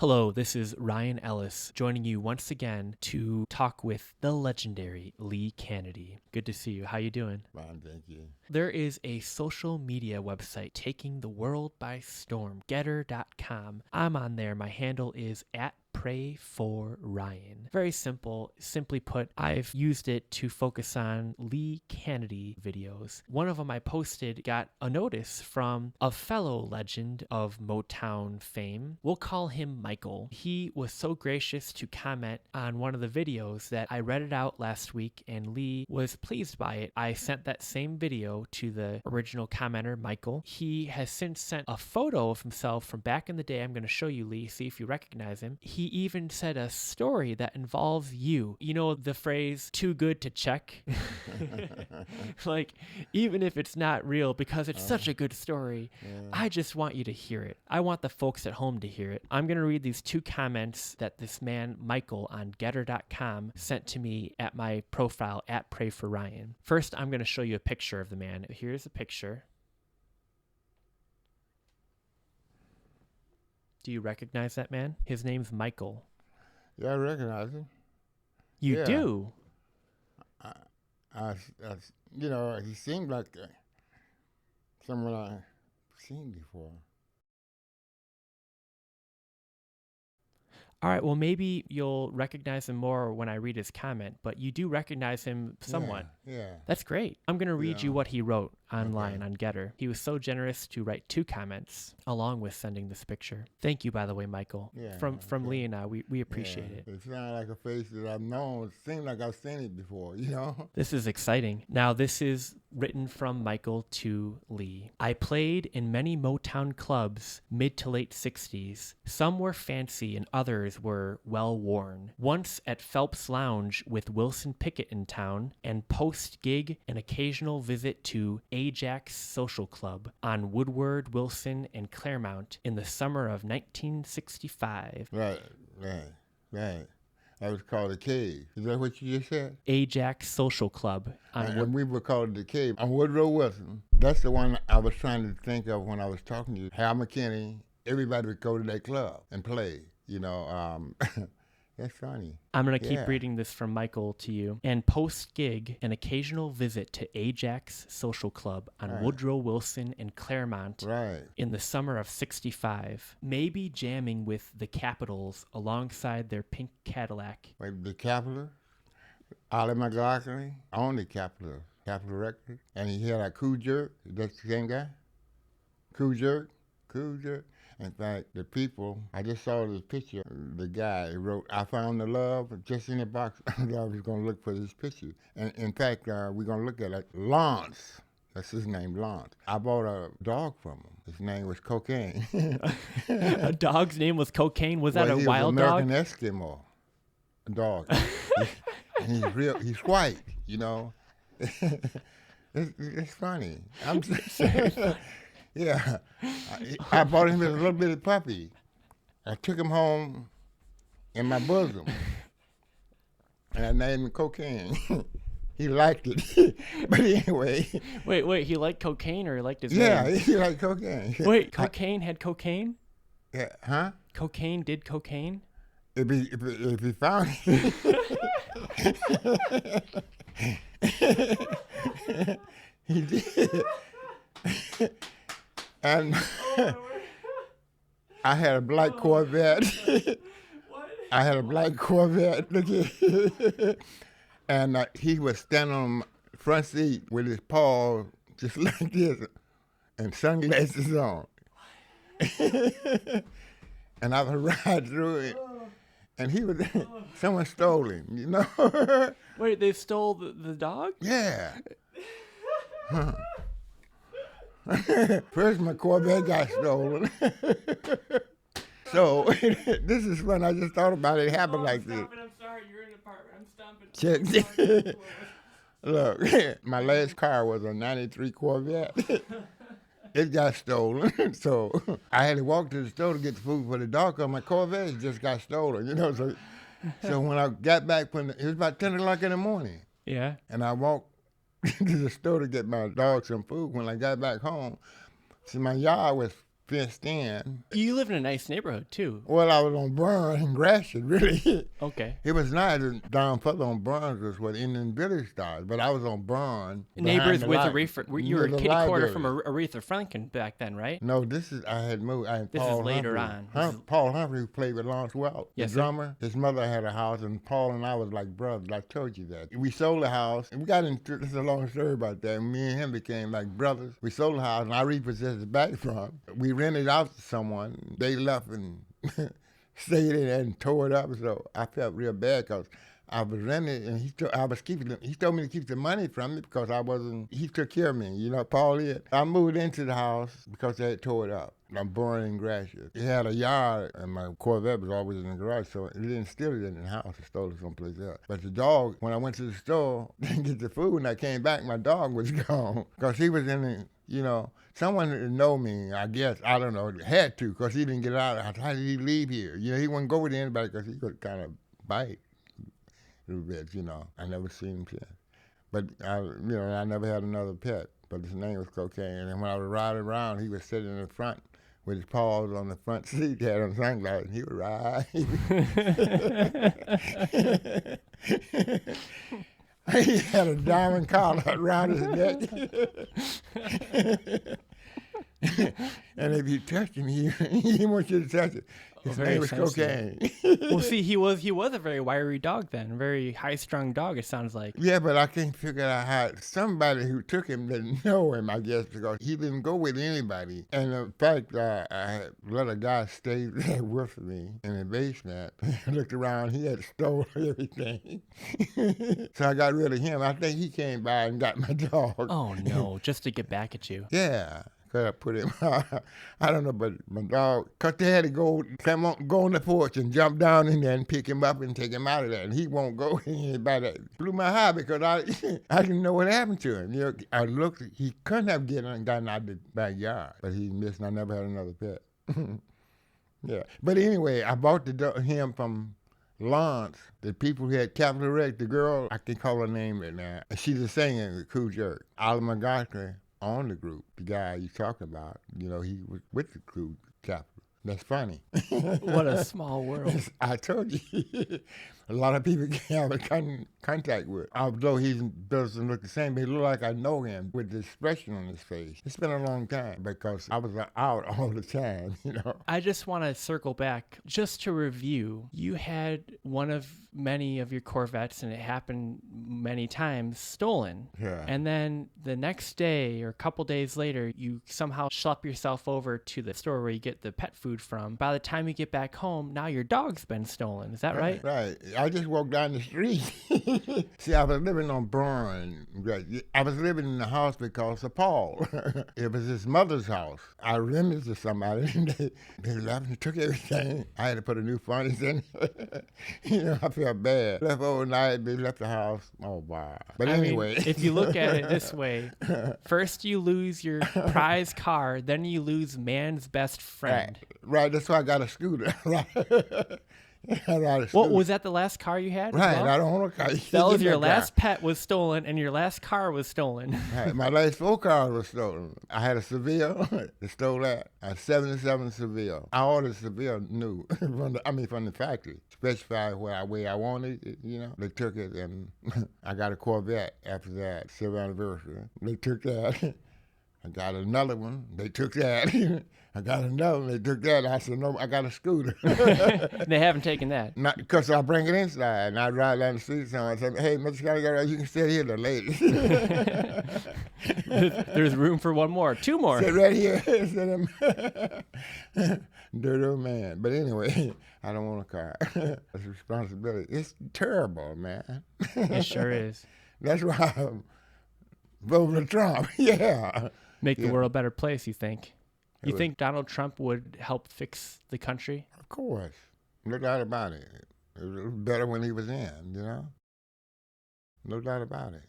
Hello, this is Ryan Ellis joining you once again to talk with the legendary Lee Canady. Good to see you. How you doing? Fine, thank you. There is a social media website taking the world by storm, getter.com. I'm on there. My handle is @PrayForRyan. Very simple. Simply put, I've used it to focus on Lee Canady videos. One of them I posted got a notice from a fellow legend of Motown fame. We'll call him Michael. He was so gracious to comment on one of the videos that I read it out last week, and Lee was pleased by it. I sent that same video to the original commenter, Michael. He has since sent a photo of himself from back in the day. I'm going to show you, Lee, see if you recognize him. He even said a story that involves you. You know the phrase, too good to check? Like, even if it's not real, because it's such a good story, I just want you to hear it. I want the folks at home to hear it. I'm going to read these two comments that this man, Michael, on getter.com sent to me at my profile, @PrayForRyan. First, I'm going to show you a picture of the man. Here's a picture. Do you recognize that man? His name's Michael. Yeah, I recognize him. You do? You know, he seemed like someone I've seen before. All right, well, maybe you'll recognize him more when I read his comment, but you do recognize him somewhat. Yeah. That's great. I'm going to read you what he wrote online Okay. on Getter. He was so generous to write 2 comments along with sending this picture. Thank you, by the way, Michael. Yeah, From okay. Lee and I, we appreciate it. It sounded like a face that I've known. It seemed like I've seen it before, you know? This is exciting. Now, this is written from Michael to Lee. I played in many Motown clubs mid to late 60s. Some were fancy and others were well worn. Once at Phelps Lounge with Wilson Pickett in town, and post-gig an occasional visit to Ajax Social Club on Woodward, Wilson, and Claremont in the summer of 1965. Right. That was called the Cave. Is that what you just said? Ajax Social Club on And we would call it the Cave on Woodrow Wilson. That's the one I was trying to think of when I was talking to you. Hal McKinney, everybody would go to that club and play, you know. That's funny. I'm going to keep reading this from Michael to you. And post-gig, an occasional visit to Ajax Social Club on Woodrow Wilson and Claremont in the summer of 65. Maybe jamming with the Capitals alongside their pink Cadillac. Wait, the Capitol? Ollie McLaughlin owned the Capitol Records. And he had a Cool Jerk. That's the same guy? Cool Jerk. In fact, the people, I just saw this picture. The guy wrote, I found the love just in the box. I was going to look for this picture. And in fact, we're going to look at it. Lance, that's his name, Lance. I bought a dog from him. His name was Cocaine. A dog's name was Cocaine? Was that a wild American dog? Eskimo dog. He's white, you know. It's funny. I'm saying. Yeah, I bought him as a little bitty puppy. I took him home in my bosom, and I named him Cocaine. He liked it, but anyway. Wait, he liked cocaine or he liked his name? Yeah, he liked cocaine. Wait, cocaine had cocaine? Yeah, huh? Cocaine did cocaine? If he found it. He did. And I had a black Corvette. I had a black Corvette. Look at it. And he was standing on the front seat with his paw just like this and sunglasses on. And I would ride through it. And he was, someone stole him, you know? Wait, they stole the dog? Yeah. Huh. First, my Corvette got stolen. So, this is when I just thought about it happened like this. I'm sorry, you're in the apartment. I'm stomping. Look, my last car was a 93 Corvette. It got stolen. So, I had to walk to the store to get the food for the dog because my Corvette just got stolen, you know. So when I got back, it was about 10 o'clock in the morning. Yeah. And I walked to the store to get my dog some food. When I got back home, see, my yard was fenced in. You live in a nice neighborhood, too. Well, I was on Burns and Gratiot, really. Okay. It was nice. Down further on Burns was where Indian Village started, but I was on Burns. Neighbors with Aretha. You were a kitty corner from library. Aretha Franklin back then, right? No, I had moved. This Paul is later Humphrey. on. Paul Humphrey, who played with Lawrence Welk, Yes, the sir. drummer. His mother had a house, and Paul and I was like brothers. I told you that. We sold the house, and we got into, this is a long story about that. Me and him became like brothers. We sold the house, and I repossessed it back from him. We rented out to someone. They left and stayed in it and tore it up, so I felt real bad because I was renting, and he told me to keep the money from me because he took care of me, you know, Paul did. I moved into the house because they had tore it up. I'm born in Gratiot. He had a yard, and my Corvette was always in the garage, so he didn't steal it in the house. He stole it someplace else. But the dog, when I went to the store, didn't get the food, and I came back, my dog was gone because he was in the, you know, someone that know me, I guess, I don't know, had to because he didn't get out. How did he leave here? You know, he wouldn't go with anybody because he could kind of bite a little bit, you know. I never seen him since. But, I never had another pet, but his name was Cocaine. And when I was riding around, he was sitting in the front with his paws on the front seat. He had on sunglasses, and he would ride. He had a diamond collar around his neck. And if you touch him, he didn't want you to touch it. His name was Cocaine. Well, see, he was a very wiry dog then, a very high-strung dog, it sounds like. Yeah, but I can't figure out how somebody who took him didn't know him, I guess, because he didn't go with anybody. And in fact, I had let a guy stay there with me in the basement. I looked around, he had stolen everything. So I got rid of him. I think he came by and got my dog. Oh, no, just to get back at you. Yeah. I put him, I don't know, but my dog, because they had to go on the porch and jump down in there and pick him up and take him out of there. And he won't go with anybody. That blew my heart because I didn't know what happened to him. You know, I looked, he couldn't have gotten out of the backyard, but he missed, and I never had another pet. Yeah. But anyway, I bought him from Lawrence, the people who had Capital Wreck, the girl, I can call her name right now. She's a singer, the Cool Jerk. Oliver McGottry on the group, the guy you talking about, you know, he was with the crew Capital. That's funny. What a small world. I told you. A lot of people can't have contact with. Although he doesn't look the same, but he look like I know him with the expression on his face. It's been a long time because I was out all the time, you know. I just want to circle back just to review. You had one of many of your Corvettes, and it happened many times, stolen. Yeah. And then the next day or a couple days later, you somehow schlep yourself over to the store where you get the pet food from. By the time you get back home, now your dog's been stolen. Is that right? Right. I just walked down the street. See, I was living on Burn. I was living in the house because of Paul. It was his mother's house. I rented to somebody, and they left and took everything. I had to put a new furnace in. You know, I felt bad. Left overnight, they left the house. Oh, wow. But anyway. If you look at it this way, first you lose your prize car, then you lose man's best friend. Right. That's why I got a scooter. What was that? The last car you had? Right. Well? I don't want a car. That was your last pet was stolen, and your last car was stolen. Right. My last 4 cars were stolen. I had a Seville. They stole that. A 77 Seville. I ordered Seville new from the factory. Specified way I wanted it, you know. They took it, and I got a Corvette after that, 7th anniversary. They took that. I got another one. They took that. I got another one. They took that. I said, no, I got a scooter. They haven't taken that. Not because I bring it inside, and I ride down the street somewhere and say, hey, Mr. Canady, you can sit here, the lady. There's room for one more. 2 more. Sit right here. Dirty old man. But anyway, I don't want a car. That's a responsibility. It's terrible, man. It sure is. That's why I'm voting for Trump. Yeah. Make the world a better place, you think? You think Donald Trump would help fix the country? Of course. No doubt about it. It was better when he was in, you know? No doubt about it.